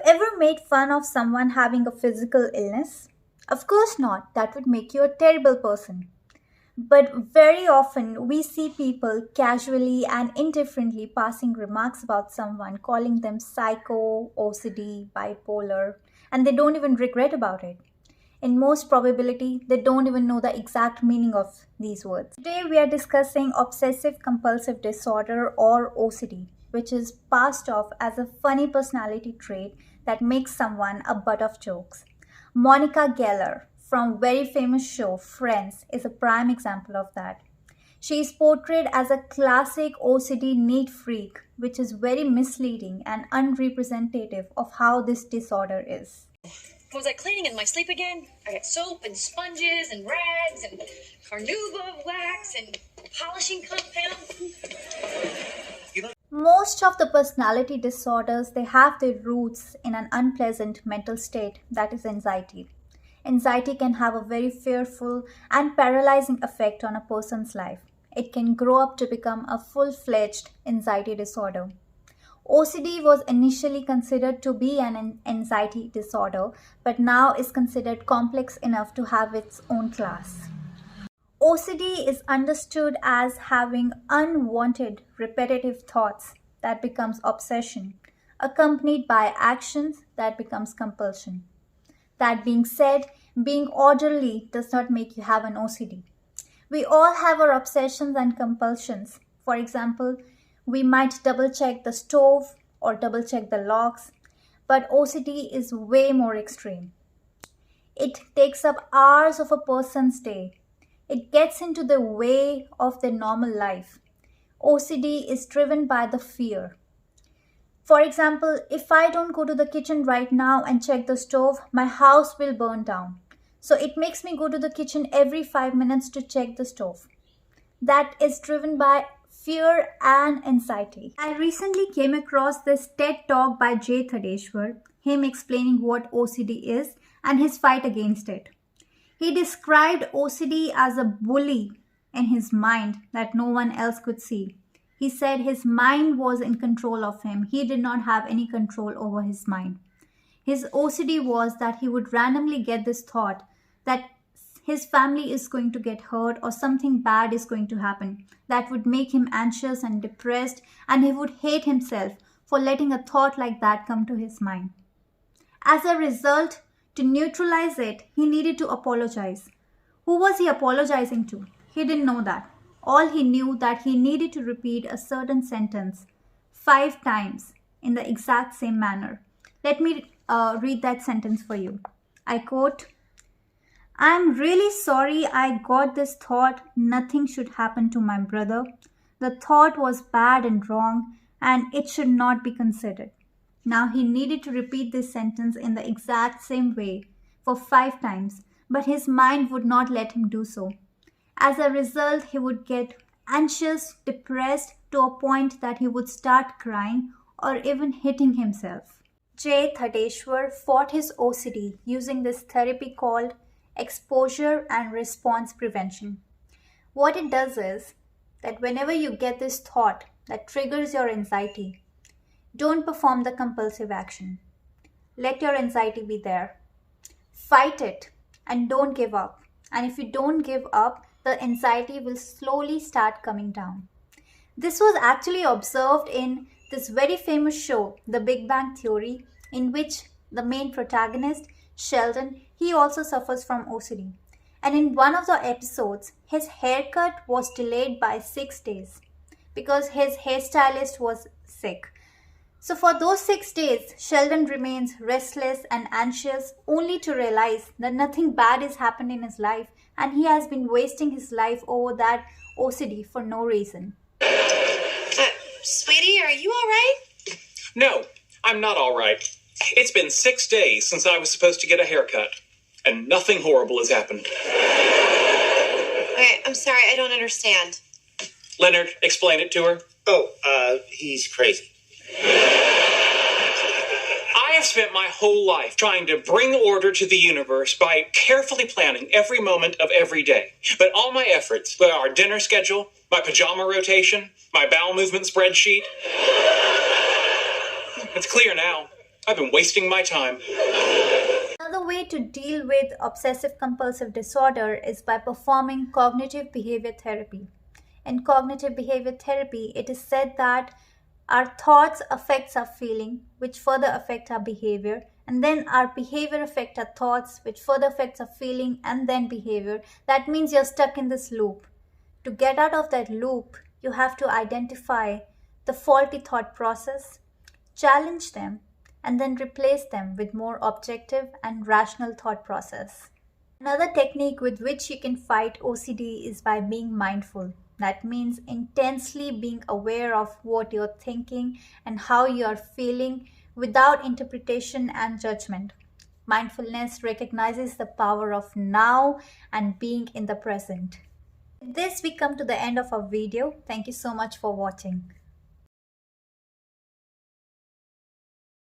ever made fun of someone having a physical illness? Of course not, that would make you a terrible person. But very often we see people casually and indifferently passing remarks about someone, calling them psycho, OCD, bipolar, and they don't even regret about it. In most probability, they don't even know the exact meaning of these words. Today we are discussing obsessive compulsive disorder or OCD, which is passed off as a funny personality trait that makes someone a butt of jokes. Monica Geller from very famous show Friends is a prime example of that. She is portrayed as a classic OCD neat freak, which is very misleading and unrepresentative of how this disorder is. Was I cleaning in my sleep again? I got soap and sponges and rags and carnauba wax and polishing compound. Most of the personality disorders, they have their roots in an unpleasant mental state, that is anxiety. Anxiety can have a very fearful and paralyzing effect on a person's life. It can grow up to become a full-fledged anxiety disorder. OCD was initially considered to be an anxiety disorder, but now is considered complex enough to have its own class. OCD is understood as having unwanted, repetitive thoughts that becomes obsession, accompanied by actions that becomes compulsion. That being said, being orderly does not make you have an OCD. We all have our obsessions and compulsions. For example, we might double check the stove or double check the locks, but OCD is way more extreme. It takes up hours of a person's day. It gets into the way of their normal life. OCD is driven by the fear. For example, if I don't go to the kitchen right now and check the stove, my house will burn down. So it makes me go to the kitchen every 5 minutes to check the stove. That is driven by fear and anxiety. I recently came across this TED talk by Jay Thadeshwar, him explaining what OCD is and his fight against it. He described OCD as a bully in his mind that no one else could see. He said his mind was in control of him. He did not have any control over his mind. His OCD was that he would randomly get this thought that his family is going to get hurt or something bad is going to happen. That would make him anxious and depressed, and he would hate himself for letting a thought like that come to his mind. As a result, to neutralize it, he needed to apologize. Who was he apologizing to? He didn't know that. All he knew that he needed to repeat a certain sentence 5 times in the exact same manner. Let me read that sentence for you. I quote, "I'm really sorry I got this thought nothing should happen to my brother. The thought was bad and wrong and it should not be considered." Now he needed to repeat this sentence in the exact same way for 5 times, but his mind would not let him do so. As a result, he would get anxious, depressed to a point that he would start crying or even hitting himself. Jay Thadeshwar fought his OCD using this therapy called exposure and response prevention. What it does is that whenever you get this thought that triggers your anxiety, don't perform the compulsive action. Let your anxiety be there. Fight it and don't give up. And if you don't give up, the anxiety will slowly start coming down. This was actually observed in this very famous show, The Big Bang Theory, in which the main protagonist, Sheldon, he also suffers from OCD. And in one of the episodes, his haircut was delayed by 6 days because his hairstylist was sick. So for those 6 days, Sheldon remains restless and anxious only to realize that nothing bad has happened in his life and he has been wasting his life over that OCD for no reason. Sweetie, are you all right? No, I'm not all right. It's been 6 days since I was supposed to get a haircut, and nothing horrible has happened. Okay, I'm sorry, I don't understand. Leonard, explain it to her. He's crazy. I have spent my whole life trying to bring order to the universe by carefully planning every moment of every day. But all my efforts, our dinner schedule, my pajama rotation, my bowel movement spreadsheet, it's clear now. I've been wasting my time. Another way to deal with obsessive compulsive disorder is by performing cognitive behavior therapy. In cognitive behavior therapy, it is said that our thoughts affects our feeling, which further affect our behavior, and then our behavior affect our thoughts, which further affects our feeling and then behavior. That means you're stuck in this loop. To get out of that loop, you have to identify the faulty thought process, challenge them, and then replace them with more objective and rational thought process. Another technique with which you can fight OCD is by being mindful. That means intensely being aware of what you're thinking and how you're feeling without interpretation and judgment. Mindfulness recognizes the power of now and being in the present. With this, we come to the end of our video. Thank you so much for watching.